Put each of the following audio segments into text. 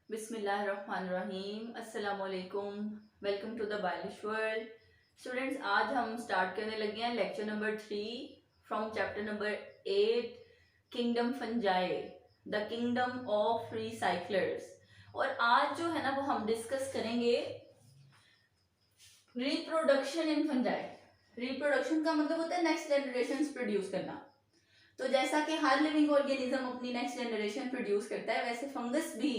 बिस्मिल्लाहिर्रहमानिर्रहीम। अस्सलाम वालेकुम। Welcome to the Balish world. Students, आज हम स्टार्ट करने लगे हैं lecture number 3 from chapter number 8, kingdom fungi, the kingdom of recyclers. और आज जो है ना वो हम डिस्कस करेंगे रिप्रोडक्शन इन फंजाई। रिप्रोडक्शन का मतलब होता है नेक्स्ट जनरेशन प्रोड्यूस करना। तो जैसा कि हर लिविंग ऑर्गेनिज्म अपनी नेक्स्ट जनरेशन प्रोड्यूस करता है, वैसे फंगस भी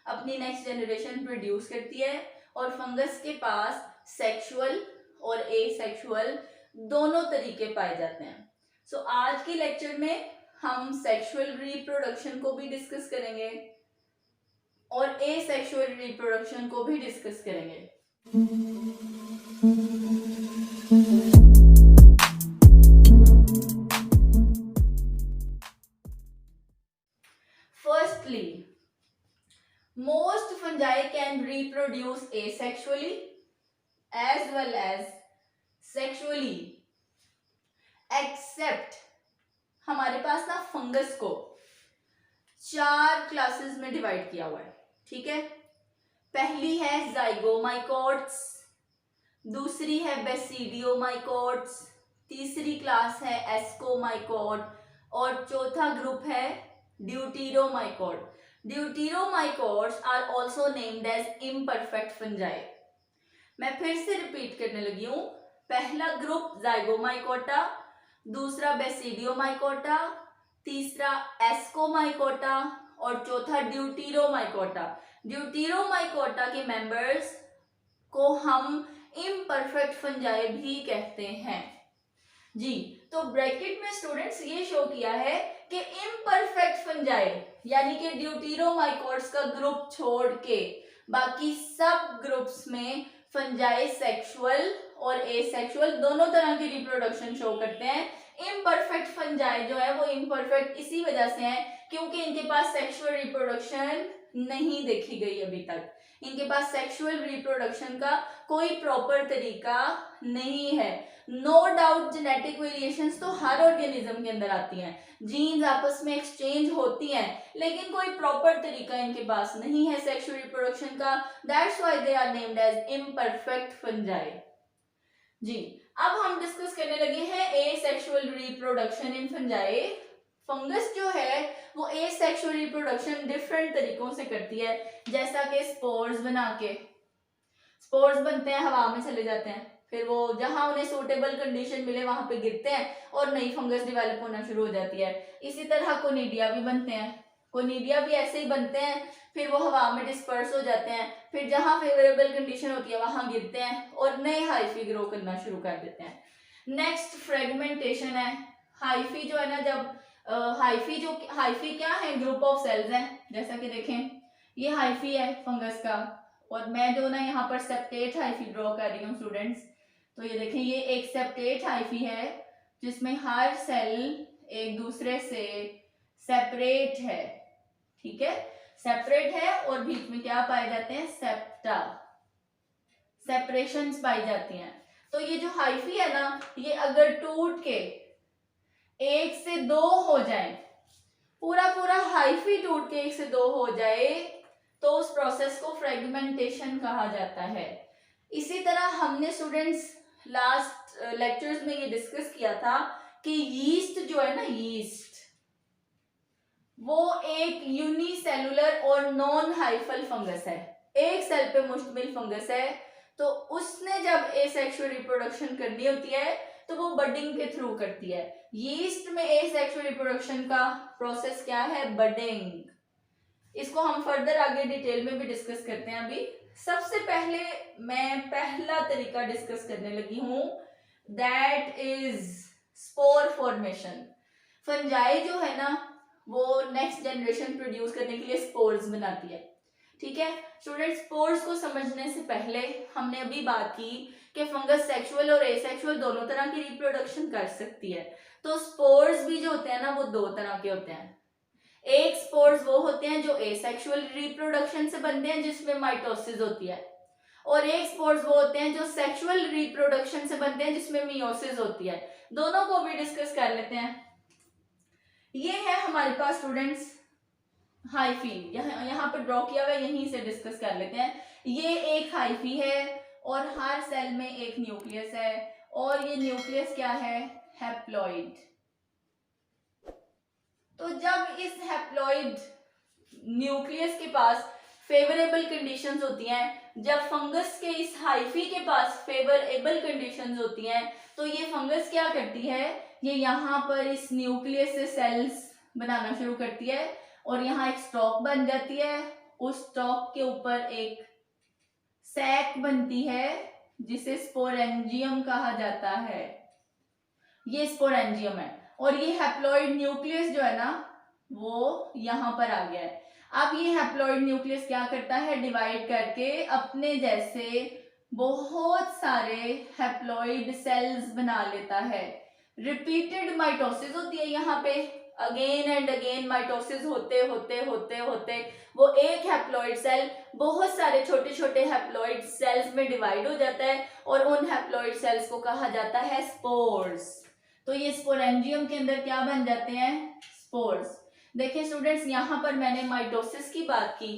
अपनी नेक्स्ट जनरेशन प्रोड्यूस करती है। और फंगस के पास सेक्सुअल और एसेक्सुअल दोनों तरीके पाए जाते हैं। सो आज के लेक्चर में हम सेक्सुअल रिप्रोडक्शन को भी डिस्कस करेंगे और एसेक्सुअल रिप्रोडक्शन को भी डिस्कस करेंगे। Firstly, most fungi can reproduce asexually as well as sexually, except हमारे पास ना फंगस को 4 क्लासेस में डिवाइड किया हुआ है। ठीक है, पहली है जाइगोमाइकोट्स, दूसरी है बेसिडियोमाइकोट्स, तीसरी क्लास है एस्कोमाइकोट और चौथा ग्रुप है deuteromycote. Deuteromycotes are also named as imperfect fungi. मैं फिर से रिपीट करने लगी हूं। पहला ग्रुप जाइगोमाइकोटा, दूसरा बेसिडियोमाइकोटा, तीसरा एस्कोमाइकोटा और चौथा ड्यूटेरोमाइकोटा। ड्यूटेरोमाइकोटा के मेंबर्स को हम इम्परफेक्ट फंजाई भी कहते हैं जी। तो ब्रैकेट में स्टूडेंट्स ये शो किया है कि इम्परफेक्ट फंजाई यानी कि ड्यूटेरोमाइकोट्स का ग्रुप छोड़ के बाकी सब ग्रुप्स में फंजाई सेक्सुअल और एसेक्सुअल दोनों तरह की रिप्रोडक्शन शो करते हैं। इम्परफेक्ट फंजाई जो है वो इम्परफेक्ट इसी वजह से है क्योंकि इनके पास सेक्सुअल रिप्रोडक्शन नहीं देखी गई अभी तक। इनके पास सेक्सुअल रिप्रोडक्शन का कोई प्रॉपर तरीका नहीं है। नो डाउट जेनेटिक वेरिएशंस तो हर ऑर्गेनिज्म के अंदर आती हैं, जीन्स आपस में एक्सचेंज होती हैं, लेकिन कोई प्रॉपर तरीका इनके पास नहीं है सेक्सुअल रिप्रोडक्शन का। That's why they are named as imperfect fungi जी। अब हम डिस्कस करने लगे हैं asexual reproduction in fungi. Fungus जो है वो एसेक्सुअल रिप्रोडक्शन डिफरेंट तरीकों से करती है, जैसा कि स्पोर्स बना के। स्पोर्स बनते हैं, हवा में चले जाते हैं, फिर वो जहां उन्हें सूटेबल कंडीशन मिले वहां पे गिरते हैं और नई फंगस डेवलप होना शुरू हो जाती है। इसी तरह कोनिडिया भी बनते हैं। कोनिडिया भी ऐसे ही बनते हैं, फिर वो हवा में डिस्पर्स हो जाते हैं, फिर जहां फेवरेबल कंडीशन होती है वहां गिरते हैं और नए हाइफी ग्रो करना शुरू कर देते हैं। नेक्स्ट फ्रेगमेंटेशन है। हाइफी जो है ना, जब हाइफी क्या है, ग्रुप ऑफ सेल्स हैं। जैसा कि देखें ये हाइफी है फंगस का और मैं जो ना यहाँ पर सेप्टेट हाइफी ड्रॉ कर रही हूँ स्टूडेंट्स। तो ये देखें ये एक सेप्टेट हाइफी है जिसमें हर सेल एक दूसरे से सेपरेट है। ठीक है, सेपरेट है और बीच में क्या पाए जाते हैं, सेप्टा, सेपरेशंस पाई जाती हैं। तो ये जो हाइफी है ना, ये अगर टूट के 1 से 2 हो जाए, पूरा पूरा हाइफी टूट के 1 से 2 हो जाए तो उस प्रोसेस को फ्रेगमेंटेशन कहा जाता है। इसी तरह हमने स्टूडेंट्स लास्ट लेक्चर्स में ये डिस्कस किया था कि यीस्ट जो है ना, यीस्ट वो एक यूनिसेलुलर और नॉन हाइफल फंगस है, एक सेल पे मुश्तमिल फंगस है। तो उसने जब एसेक्सुअल रिप्रोडक्शन करनी होती है तो वो बडिंग के थ्रू करती है। यीस्ट में एसेक्सुअल रिप्रोडक्शन का प्रोसेस क्या है, बडिंग। इसको हम फर्दर आगे डिटेल में भी डिस्कस करते हैं। अभी सबसे पहले मैं पहला तरीका डिस्कस करने लगी हूं, that is spore formation. Fungi जो है ना वो नेक्स्ट जनरेशन प्रोड्यूस करने के लिए स्पोर्स बनाती है। ठीक है स्टूडेंट, स्पोर्स को समझने से पहले हमने अभी बात की कि फंगस सेक्सुअल और एसेक्सुअल दोनों तरह की रिप्रोडक्शन कर सकती है। तो स्पोर्स भी जो होते हैं ना वो 2 तरह के होते हैं। एक स्पोर्स वो होते हैं जो एसेक्सुअल रिप्रोडक्शन से बनते हैं जिसमें माइटोसिस होती है, और एक स्पोर्स वो होते हैं जो सेक्सुअल रिप्रोडक्शन से बनते हैं जिसमें मियोसिस होती है। दोनों को भी डिस्कस कर लेते हैं। ये है हमारे पास स्टूडेंट्स हाइफी यहाँ पर ड्रॉ किया हुआ है, यहीं से डिस्कस कर लेते हैं। ये एक हाइफी है और हर सेल में एक न्यूक्लियस है, और ये न्यूक्लियस क्या है, हैप्लॉइड। तो जब इस हैप्लॉइड न्यूक्लियस के पास फेवरेबल कंडीशंस होती हैं, जब फंगस के इस हाइफी के पास फेवरेबल कंडीशंस होती हैं, तो ये फंगस क्या करती है, ये यहाँ पर इस न्यूक्लियस से सेल्स बनाना शुरू करती है और यहाँ एक स्टॉक बन जाती है। उस स्टॉक के ऊपर एक सैक बनती है जिसे स्पोरेंजियम कहा जाता है। ये स्पोरेंजियम है और ये हैप्लॉइड न्यूक्लियस जो है ना वो यहाँ पर आ गया है। अब ये हैप्लॉइड न्यूक्लियस क्या करता है, डिवाइड करके अपने जैसे बहुत सारे हैप्लॉइड सेल्स बना लेता है। रिपीटेड माइटोसिस होती है यहाँ पे, अगेन एंड अगेन माइटोसिस होते होते होते होते वो एक हैप्लॉइड सेल बहुत सारे छोटे छोटे हैप्लॉइड सेल्स में डिवाइड हो जाता है और उन हैप्लॉइड सेल्स को कहा जाता है स्पोर्स। तो ये स्पोरेंजियम के अंदर क्या बन जाते हैं, स्पोर्स। देखिए स्टूडेंट्स, यहाँ पर मैंने माइटोसिस की बात की,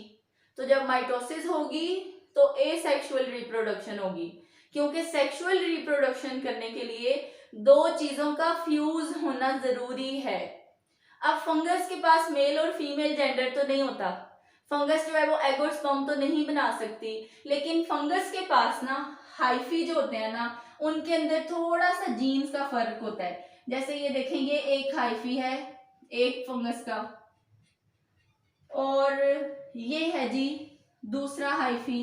तो जब माइटोसिस होगी तो एसेक्सुअल रिप्रोडक्शन होगी, क्योंकि सेक्सुअल रिप्रोडक्शन करने के लिए दो चीजों का फ्यूज होना जरूरी है। अब फंगस के पास मेल और फीमेल जेंडर तो नहीं होता, फंगस जो है वो एग और स्पर्म तो नहीं बना सकती, लेकिन फंगस के पास ना हाइफी जो होते हैं ना उनके अंदर थोड़ा सा जीन्स का फर्क होता है। जैसे ये देखें, ये एक हाइफी है एक फंगस का, और ये है जी दूसरा हाइफी,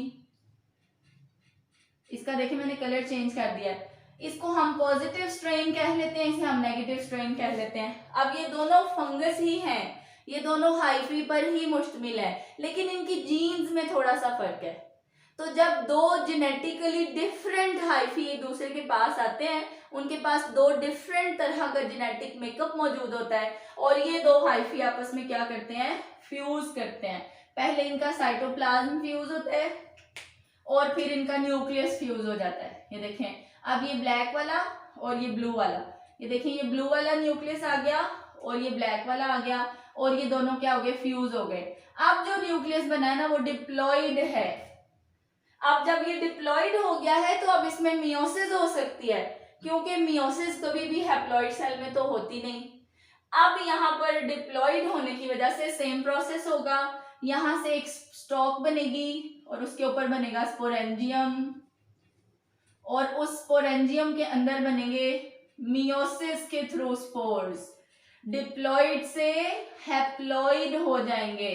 इसका देखिए मैंने कलर चेंज कर दिया है, इसको हम पॉजिटिव स्ट्रेन कह लेते हैं, इसे हम नेगेटिव स्ट्रेन कह लेते हैं। अब ये दोनों फंगस ही हैं, ये दोनों हाइफी पर ही मुश्तमिल है, लेकिन इनकी जीन्स में थोड़ा सा फर्क है। तो जब दो जेनेटिकली डिफरेंट हाइफी एक दूसरे के पास आते हैं, उनके पास दो डिफरेंट तरह का जेनेटिक मेकअप मौजूद होता है और ये दो हाइफी आपस में क्या करते हैं, फ्यूज करते हैं। पहले इनका साइटोप्लाज्म फ्यूज होता है और फिर इनका न्यूक्लियस फ्यूज हो जाता है। ये देखें, अब ये ब्लैक वाला और ये ब्लू वाला, ये देखें ये ब्लू वाला न्यूक्लियस आ गया और ये ब्लैक वाला आ गया और ये दोनों क्या हो गए, फ्यूज हो गए। अब जो न्यूक्लियस बना है ना वो डिप्लॉइड है। अब जब ये डिप्लॉइड हो गया है तो अब इसमें मियोसिस हो सकती है, क्योंकि मियोसिस कभी भी हैप्लॉइड सेल में तो होती नहीं। अब यहाँ पर डिप्लॉइड होने की वजह से सेम प्रोसेस होगा, यहाँ से एक स्टॉक बनेगी और उसके ऊपर बनेगा स्पोरेंजियम और उस स्पोरेंजियम के अंदर बनेंगे मियोसिस के थ्रू स्पोर्स, डिप्लॉइड से हैप्लॉइड हो जाएंगे,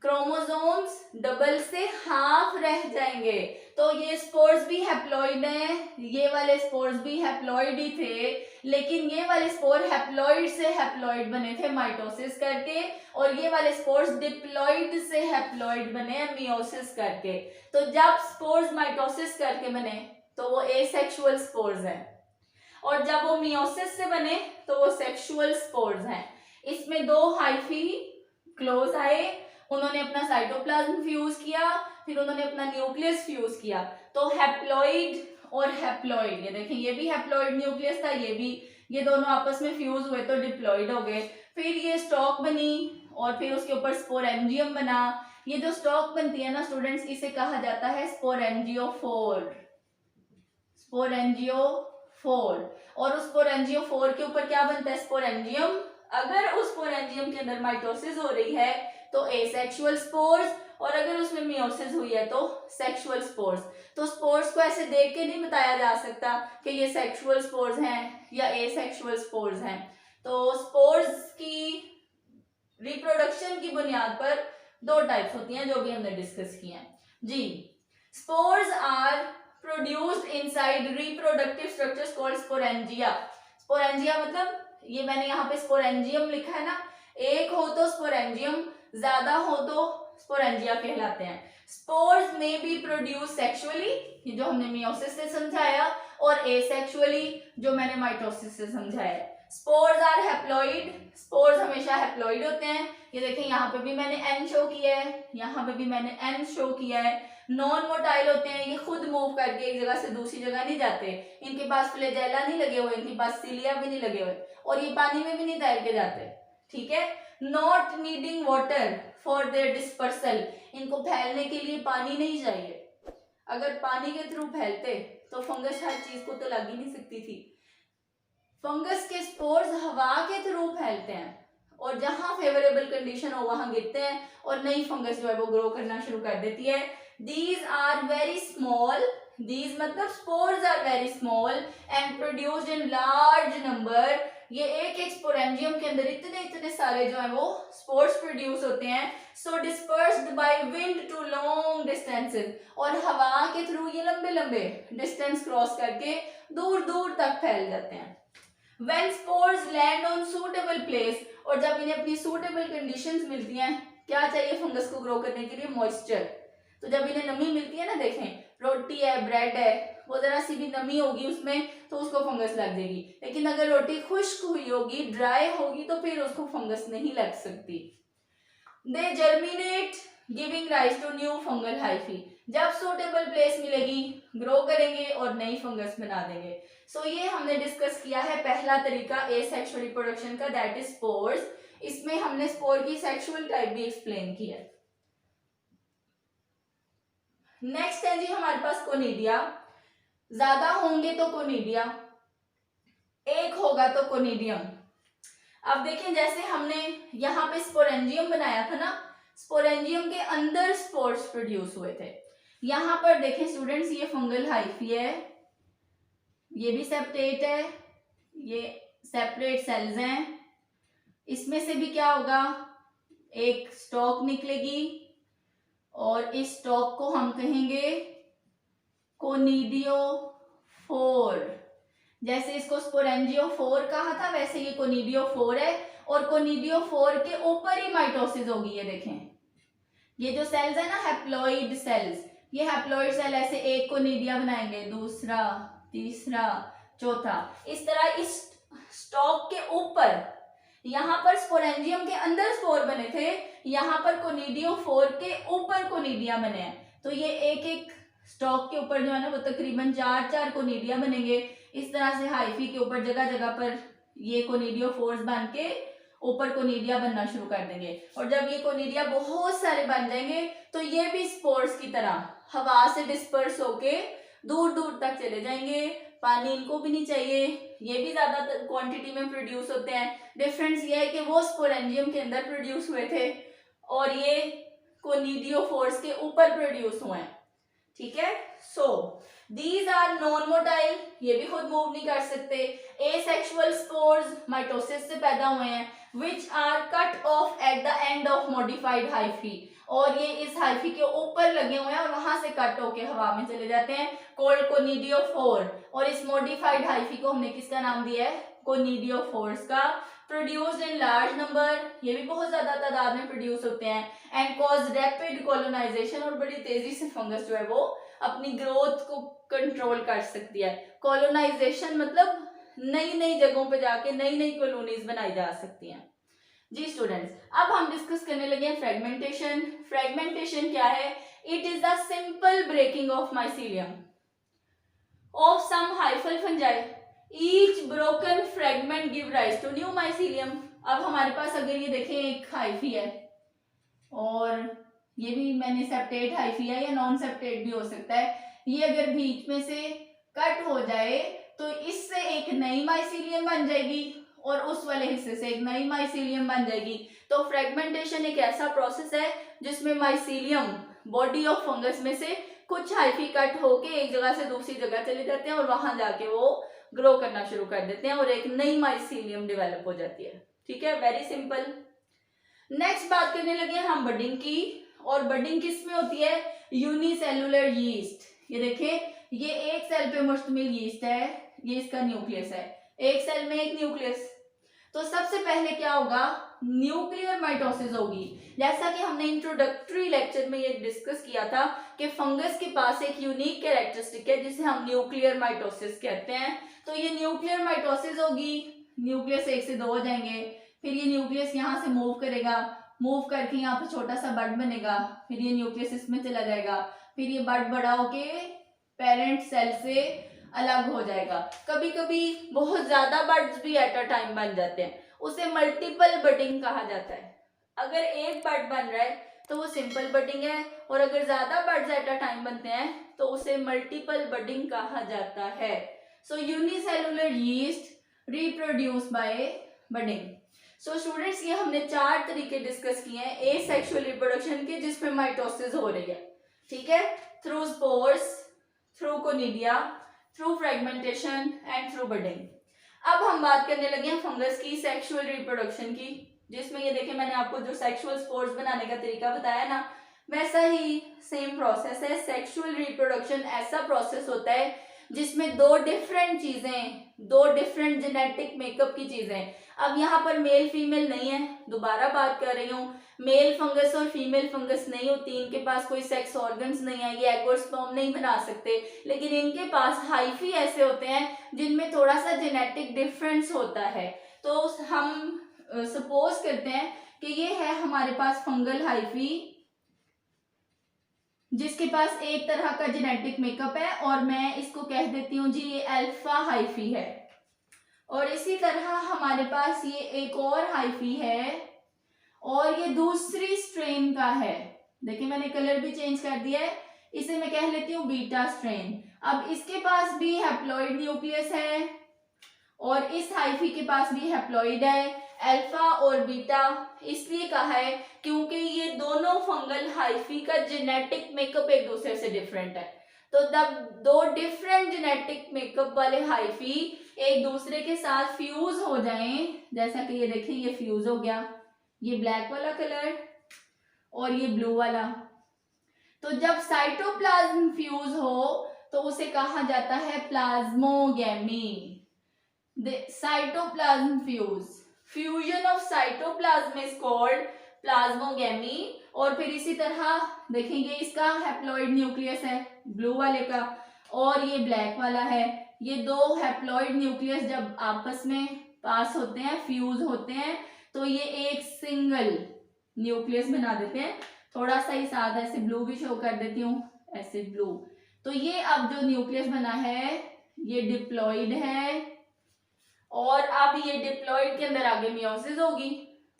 क्रोमोसोम्स डबल से हाफ रह जाएंगे। तो ये स्पोर्स भी हैप्लॉइड हैं, ये वाले स्पोर्स भी हैप्लॉइड ही थे, लेकिन ये वाले स्पोर हैप्लॉइड से हैप्लॉइड बने थे माइटोसिस करके और ये वाले स्पोर्स डिप्लॉइड से हैप्लॉइड बने मियोसिस करके। तो जब स्पोर्स माइटोसिस करके बने तो वो एसेक्सुअल स्पोर्स हैं और जब वो मियोसिस से बने तो वो सेक्सुअल स्पोर्स हैं। इसमें दो हाइफी क्लोज आए, उन्होंने अपना साइटोप्लाज्म फ्यूज किया, फिर उन्होंने अपना न्यूक्लियस फ्यूज किया, तो हैप्लॉइड और हैप्लॉइड, ये देखें ये भी हैप्लॉइड न्यूक्लियस था, ये भी, ये दोनों आपस में फ्यूज हुए तो डिप्लॉइड हो गए। फिर ये स्टॉक बनी और फिर उसके ऊपर स्पोरेंजियम बना। ये जो स्टॉक बनती है ना स्टूडेंट्स, इसे कहा जाता है स्पोरेंजियोफोर, स्पोरेंजियोफोर। और उस स्पोरेंजियोफोर के ऊपर क्या बनता है, स्पोरेंजियम। अगर उस स्पोरेंजियम के अंदर माइटोसिस हो रही है तो एसेक्सुअल स्पोर्स, और अगर उसमें मियोसिस हुई है तो सेक्सुअल स्पोर्स। तो स्पोर्स को ऐसे देख के नहीं बताया जा सकता कि ये सेक्सुअल स्पोर्स हैं या एसेक्सुअल स्पोर्स हैं। तो स्पोर्स की रिप्रोडक्शन की बुनियाद पर दो टाइप्स होती हैं जो भी हमने डिस्कस किए हैं जी। Spores are produced inside reproductive structures called sporangia. Sporangia मतलब ये मैंने यहाँ पे स्पोरेंजियम लिखा है ना, एक हो तो स्पोरेंजियम, ज्यादा हो तो स्पोरेंजिया कहलाते हैं। स्पोर्स में बी प्रोड्यूस सेक्सुअली, ये जो हमने मियोसिस से समझाया, और एसेक्सुअली जो मैंने माइटोसिस से समझाया। स्पोर्स आर हैप्लॉइड, स्पोर्स हमेशा हैप्लॉइड होते हैं। ये देखें यहाँ पे भी मैंने एन शो किया है, यहाँ पे भी मैंने एन शो किया है। नॉन मोटाइल होते हैं, ये खुद मूव करके एक जगह से दूसरी जगह नहीं जाते, इनके पास फ्लैजेला नहीं लगे हुए, इनके पास सिलिया भी नहीं लगे हुए, और ये पानी में भी नहीं तैर के जाते, ठीक है। Not needing water, for their dispersal, इनको फैलने के लिए पानी नहीं चाहिए। अगर पानी के थ्रू फैलते तो फंगस हर चीज को तो लग ही नहीं सकती थी। फंगस के स्पोर्स हवा के थ्रू फैलते हैं और जहां फेवरेबल कंडीशन हो वहां गिरते हैं और नई फंगस जो है वो ग्रो करना शुरू कर देती है। These are very small, these मतलब spores are very small and produced in large number. ये एक स्पोरेंजियम के अंदर इतने इतने सारे जो है वो स्पोर्स प्रोड्यूस होते हैं। So dispersed by wind to long distances, और हवा के थ्रू ये लंबे लंबे डिस्टेंस क्रॉस करके दूर दूर तक फैल जाते हैं। When spores land on suitable place, और जब इन्हें अपनी suitable conditions मिलती हैं, क्या चाहिए फंगस को ग्रो करने के लिए? मॉइस्चर। तो जब इन्हें नमी मिलती है ना, देखें रोटी है, ब्रेड है, वो जरा सी भी नमी होगी उसमें तो उसको फंगस लग जाएगी, लेकिन अगर रोटी खुश्क हुई होगी, ड्राई होगी, तो फिर उसको फंगस नहीं लग सकती। They germinate giving rise to new fungal hyphae, जब सुटेबल प्लेस मिलेगी ग्रो करेंगे और नई फंगस बना देंगे। सो ये हमने डिस्कस किया है पहला तरीका एसेक्सुअल रिप्रोडक्शन का, दैट इज स्पोर्स। इसमें हमने स्पोर की सेक्सुअल टाइप भी एक्सप्लेन किया है। नेक्स्ट है जी हमारे पास कोनिडिया। ज्यादा होंगे तो कोनिडिया, एक होगा तो कोनिडियम। अब देखें जैसे हमने यहाँ पे स्पोरेंजियम बनाया था ना, स्पोरेंजियम के अंदर स्पोर्स प्रोड्यूस हुए थे। यहाँ पर देखें स्टूडेंट्स, ये फंगल हाइफी है, ये भी सेपरेट है, ये सेपरेट सेल्स हैं। इसमें से भी क्या होगा, एक स्टॉक निकलेगी और इस स्टॉक को हम कहेंगे कोनिडियोफोर। जैसे इसको स्पोरेंजियोफोर कहा था, वैसे ये कोनिडियोफोर है और कोनिडियोफोर के ऊपर ही माइटोसिस होगी। ये देखें, ये जो सेल्स है ना हैप्लॉइड सेल्स, ये हैप्लॉइड सेल ऐसे एक कोनिडिया बनाएंगे, दूसरा, तीसरा, चौथा, इस तरह इस स्टॉक के ऊपर। यहाँ पर स्पोरेंजियम के अंदर स्पोर बने थे, यहाँ पर कोनिडियोफोर के ऊपर कोनिडिया बने हैं। तो ये एक एक स्टॉक के ऊपर जो है ना वो तकरीबन 4-4 कोनिडिया बनेंगे। इस तरह से हाइफी के ऊपर जगह जगह पर ये कोनिडियोफोर्स बन के ऊपर कोनिडिया बनना शुरू कर देंगे। और जब ये कोनिडिया बहुत सारे बन जाएंगे तो ये भी स्पोर्स की तरह हवा से डिस्पर्स होके दूर दूर तक चले जाएंगे। पानी इनको भी नहीं चाहिए, ये भी ज्यादा क्वांटिटी में प्रोड्यूस होते हैं। डिफरेंस ये है कि वो स्पोरेंजियम के अंदर प्रोड्यूस हुए थे और ये कोनिडियोफोर्स के ऊपर प्रोड्यूस हुए हैं। ठीक है, so these are non motile, ये भी खुद मूव नहीं कर सकते। एसेक्सुअल स्पोर्स माइटोसिस से पैदा हुए हैं, which are cut off at the end of modified hyphae, और ये इस हाइफी के ऊपर लगे हुए हैं और वहां से कट होके हवा में चले जाते हैं, कॉल्ड कोनिडियोफोर। और इस मॉडिफाइड हाइफी को हमने किसका नाम दिया है? कोनिडियोफोर्स का। प्रोड्यूस्ड इन लार्ज नंबर, ये भी बहुत ज्यादा तादाद में प्रोड्यूस होते हैं। एंड कॉज रैपिड कॉलोनाइजेशन, और बड़ी तेजी से फंगस जो है वो अपनी ग्रोथ को कंट्रोल कर सकती है। कॉलोनाइजेशन मतलब नई नई जगहों पे जाके नई नई कॉलोनीज बनाई जा सकती हैं। जी स्टूडेंट्स, अब हम डिस्कस करने लगे हैं फ्रेगमेंटेशन। फ्रेगमेंटेशन क्या है? It is the simple breaking of mycelium of some hyphal fungi, each broken fragment give rise to new mycelium. अब हमारे पास अगर ये देखें एक हाइफी है और ये भी मैंने सेप्टेट हाइफी है या नॉन सेप्टेट भी हो सकता है, ये अगर बीच में से कट हो जाए तो इससे एक नई माइसीलियम बन जाएगी और उस वाले हिस्से से एक नई माइसीलियम बन जाएगी। तो फ्रेगमेंटेशन एक ऐसा प्रोसेस है जिसमें माइसीलियम बॉडी ऑफ फंगस में से कुछ हाइफी कट होके एक जगह से दूसरी जगह चले जाते हैं और वहां जाके वो ग्रो करना शुरू कर देते हैं और एक नई माइसीलियम डेवलप हो जाती है। ठीक है, वेरी सिंपल। नेक्स्ट बात करने लगे हम बडिंग की, और बडिंग किस में होती है? Unicellular yeast. ये देखें, ये एक सेल पे मुश्तमिल यीस्ट है, ये इसका न्यूक्लियस है, एक सेल में एक न्यूक्लियस। तो सबसे पहले क्या होगा? न्यूक्लियर माइटोसिस होगी। जैसा कि हमने इंट्रोडक्टरी लेक्चर में ये डिस्कस किया था कि फंगस के पास एक यूनिक कैरेक्टरिस्टिक है जिसे हम न्यूक्लियर माइटोसिस कहते हैं। तो ये न्यूक्लियर माइटोसिस होगी, न्यूक्लियस 1 से 2 हो जाएंगे, फिर ये न्यूक्लियस यहाँ से मूव करेगा, मूव करके यहाँ पे छोटा सा बड बनेगा, फिर ये न्यूक्लियस इसमें चला जाएगा, फिर ये बड बड़ा होके पेरेंट सेल से अलग हो जाएगा। कभी कभी बहुत ज्यादा बड्स भी एट अ टाइम बन जाते हैं, उसे मल्टीपल बडिंग कहा जाता है। अगर एक बड बन रहा है तो वो सिंपल बडिंग है, और अगर ज्यादा बड्स एट अ टाइम बनते हैं तो उसे मल्टीपल बडिंग कहा जाता है। So unicellular yeast reproduce by budding. So students, ये हमने 4 तरीके डिस्कस किए हैं एसेक्सुअल रिप्रोडक्शन के, जिसमें माइटोसिस हो रही है, ठीक है, through spores, through conidia, through fragmentation and through budding. अब हम बात करने लगे हैं फंगस की सेक्सुअल रिप्रोडक्शन की, जिसमें ये देखिए मैंने आपको जो सेक्सुअल स्पोर्स बनाने का तरीका बताया ना, वैसा ही सेम प्रोसेस है। सेक्सुअल रिप्रोडक्शन ऐसा प्रोसेस होता है जिसमें दो डिफरेंट जेनेटिक मेकअप की चीजें, अब यहाँ पर मेल फीमेल नहीं है, दोबारा बात कर रही हूँ, मेल फंगस और फीमेल फंगस नहीं होती, इनके पास कोई सेक्स ऑर्गन्स नहीं है, ये एग और स्पर्म नहीं बना सकते, लेकिन इनके पास हाइफी ऐसे होते हैं जिनमें थोड़ा सा जेनेटिक डिफरेंस होता है। तो हम सपोज करते हैं कि ये है हमारे पास फंगल हाइफी, जिसके पास एक तरह का जेनेटिक मेकअप है, और मैं इसको कह देती हूँ जी ये अल्फा हाइफी है। और इसी तरह हमारे पास ये एक और हाइफी है, और ये दूसरी स्ट्रेन का है, देखिए मैंने कलर भी चेंज कर दिया है, इसे मैं कह लेती हूँ बीटा स्ट्रेन। अब इसके पास भी हैप्लॉइड न्यूक्लियस है, और इस हाइफी के पास भी हैप्लॉइड है। अल्फा और बीटा इसलिए कहा है क्योंकि ये दोनों फंगल हाइफी का जेनेटिक मेकअप एक दूसरे से डिफरेंट है। तो तब दो डिफरेंट जेनेटिक मेकअप वाले हाइफी एक दूसरे के साथ फ्यूज हो जाएं, जैसा कि ये देखिए ये फ्यूज हो गया, ये ब्लैक वाला कलर और ये ब्लू वाला, तो जब साइटोप्लाज्म फ्यूज हो तो उसे कहा जाता है plasmogamy. Cytoplasm fusion of cytoplasm is called plasmogamy. और फिर इसी तरह देखेंगे इसका हैप्लॉइड न्यूक्लियस है ब्लू वाले का, और ये ब्लैक वाला है, ये दो हैप्लॉइड न्यूक्लियस जब आपस में पास होते हैं, फ्यूज होते हैं, तो ये एक सिंगल न्यूक्लियस बना देते हैं। थोड़ा सा ही साथ ऐसे ब्लू भी शो कर देती हूँ, ऐसे ब्लू। तो ये अब जो न्यूक्लियस बना है ये डिप्लॉइड है, और अब ये डिप्लॉइड के अंदर आगे मियोसिस होगी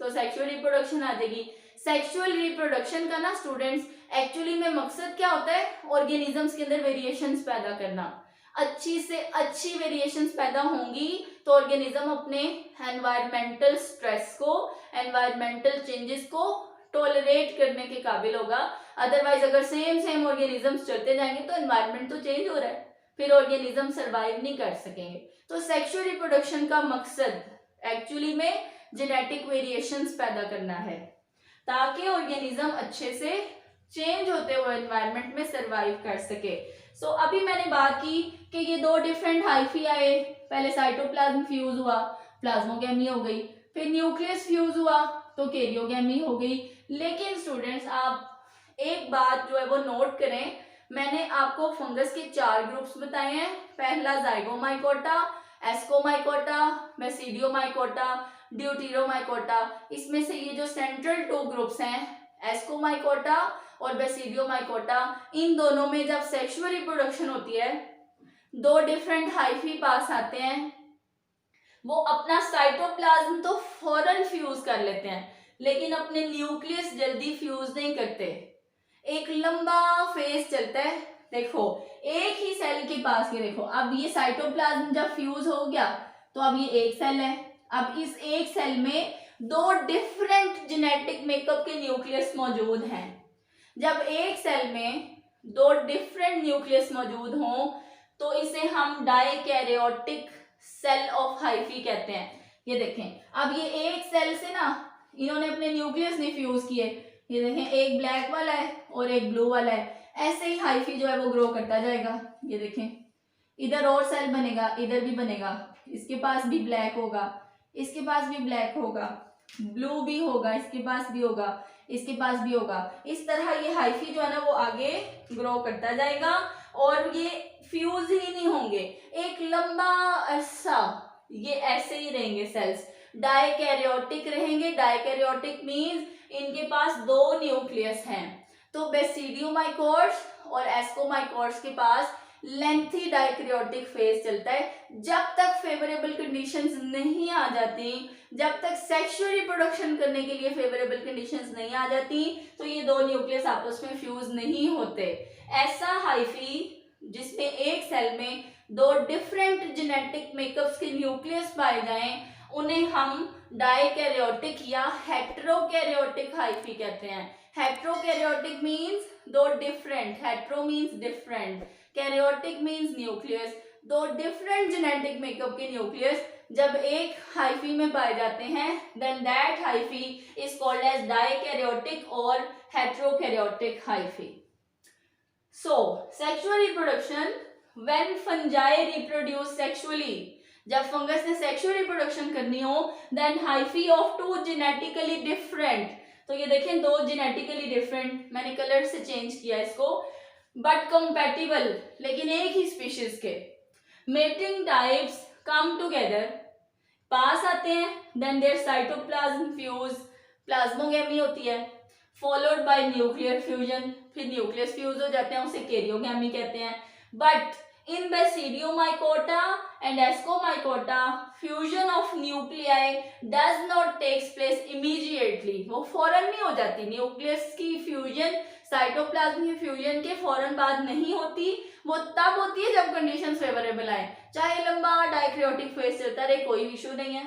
तो सेक्सुअल रिप्रोडक्शन आ जाएगी। सेक्सुअल रिप्रोडक्शन का ना स्टूडेंट्स एक्चुअली में मकसद क्या होता है, ऑर्गेनिजम्स के अंदर वेरिएशंस पैदा करना। अच्छी से अच्छी वेरिएशंस पैदा होंगी तो ऑर्गेनिज्म अपने एनवायरमेंटल स्ट्रेस को, एनवायरमेंटल चेंजेस को टॉलरेट करने के काबिल होगा। अदरवाइज अगर सेम ऑर्गेनिजम्स चलते जाएंगे तो एनवायरमेंट तो चेंज हो रहा है, फिर ऑर्गेनिज्म सर्वाइव नहीं कर सकेंगे। तो सेक्सुअल रिप्रोडक्शन का मकसद एक्चुअली में जेनेटिक वेरिएशंस पैदा करना है ताकि ऑर्गेनिज्म अच्छे से चेंज होते हुए एनवायरमेंट में सर्वाइव कर सके। सो अभी मैंने बात की कि ये दो डिफरेंट हाइफी आए, पहले साइटोप्लाज्म फ्यूज हुआ, प्लाज्मोगेमी हो गई, फिर न्यूक्लियस फ्यूज हुआ तो कैरियोगेमी हो गई। लेकिन स्टूडेंट्स आप एक बात जो है वो नोट करें, मैंने आपको फंगस के 4 ग्रुप्स बताए हैं। पहला जाइगोमाइकोटा, एस्कोमाइकोटा, बेसिडियोमाइकोटा, ड्यूटेरोमाइकोटा। इसमें से ये जो सेंट्रल 2 ग्रुप्स हैं एस्कोमाइकोटा और बेसिडियोमाइकोटा, इन दोनों में जब सेक्सुअल रिप्रोडक्शन होती है, दो डिफरेंट हाइफी पास आते हैं, वो अपना साइटोप्लाज्म तो फौरन फ्यूज कर लेते हैं लेकिन अपने न्यूक्लियस जल्दी फ्यूज नहीं करते, एक लंबा फेज चलता है। देखो एक ही सेल के पास, ये देखो अब ये साइटोप्लाज्म जब फ्यूज हो गया तो अब ये एक सेल है, अब इस एक सेल में दो डिफरेंट जेनेटिक मेकअप के न्यूक्लियस मौजूद हैं। जब एक सेल में दो डिफरेंट न्यूक्लियस मौजूद हों तो इसे हम डाइकैरियोटिक सेल ऑफ हाइफी कहते हैं। ये देखें अब ये एक सेल से ना इन्होंने अपने न्यूक्लियस नहीं फ्यूज किए, ये देखें एक ब्लैक वाला है और एक ब्लू वाला है, ऐसे ही हाइफी जो है वो ग्रो करता जाएगा। ये देखें इधर और सेल बनेगा, इधर भी बनेगा, इसके पास भी ब्लैक होगा, इसके पास भी ब्लैक होगा, ब्लू भी होगा, इसके पास भी होगा, इसके पास भी होगा। इस तरह ये हाइफी जो है ना वो आगे ग्रो करता जाएगा और ये फ्यूज ही नहीं होंगे, एक लंबा अरसा ये ऐसे ही रहेंगे सेल्स, डाइकैरियोटिक रहेंगे। डाइकैरियोटिक मींस इनके पास दो न्यूक्लियस हैं। तो बेसिडियोमाइकोट्स और एस्कोमाइकोट्स के पास लेंथी डाइकैरियोटिक फेज चलता है। जब तक फेवरेबल कंडीशंस नहीं आ जाती, जब तक सेक्सुअल रिप्रोडक्शन करने के लिए फेवरेबल कंडीशंस नहीं आ जाती, तो ये दो न्यूक्लियस आपस में फ्यूज नहीं होते। ऐसा हाइफी जिसमें एक सेल में दो डिफरेंट जेनेटिक मेकअप्स के न्यूक्लियस पाए जाएं, उन्हें हम डाइकैरियोटिक या हेटेरोकैरियोटिक हाइफी कहते हैं। हेटेरोकैरियोटिक मींस दो different, hetero means different, karyotic means nucleus, दो डिफरेंट जेनेटिक मेकअप के न्यूक्लियस जब एक हाइफी में पाए जाते हैं, then that hyphae is called as dikaryotic और heterokaryotic hyphae. So sexual reproduction when fungi reproduce sexually, जब फंगस ने सेक्सुअल रिप्रोडक्शन करनी हो, then hyphae of two genetically different, तो ये देखें दो जेनेटिकली डिफरेंट, मैंने कलर से चेंज किया इसको, बट कंपैटिबल, लेकिन एक ही स्पीशीज के मेटिंग टाइप्स कम टुगेदर, पास आते हैं, then their cytoplasm fuse, plasmogamy होती है, फॉलोड बाय न्यूक्लियर फ्यूजन, फिर न्यूक्लियस फ्यूज हो जाते हैं, उसे कैरियोगेमी कहते हैं। But in Basidiomycota and Ascomycota fusion of nuclei does not takes place immediately, वो फौरन नहीं हो जाती। न्यूक्लियस की फ्यूजन साइटोप्लाज्म की फ्यूजन के फौरन बाद नहीं होती, वो तब होती है जब कंडीशन फेवरेबल आए, चाहे लंबा डाइकैरियोटिक फेज चलता रहे, कोई इशू नहीं है।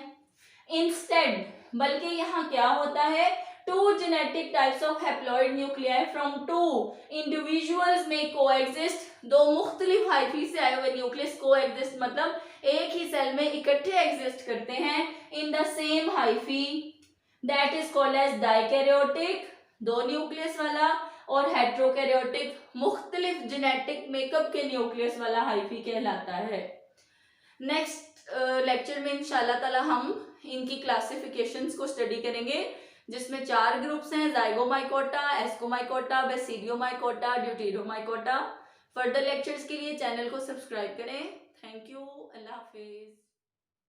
इंस्टेड, बल्कि यहाँ क्या होता है, two genetic types of haploid nuclei from two individuals में कोएग्जिस्ट, दो मुख्तलिफ हाइफी से आए हुए न्यूक्लियस कोएग्जिस्ट मतलब एक ही सेल में इकट्ठे एग्जिस्ट करते हैं in the same hyphae, that is called as dikaryotic, दो न्यूक्लियस वाला, और हेटेरोकैरियोटिक, मुख्तलिफ जेनेटिक मेकअप के न्यूक्लियस वाला हाइफी कहलाता है। नेक्स्ट लेक्चर में इंशाल्लाह ताला हम इनकी क्लासिफिकेशंस को स्टडी करेंगे, जिसमें 4 ग्रुप्स हैं, zygomycota, ascomycota, basidiomycota, deuteromycota. Further lectures के लिए चैनल को सब्सक्राइब करें। थैंक यू, अल्लाह हाफिज।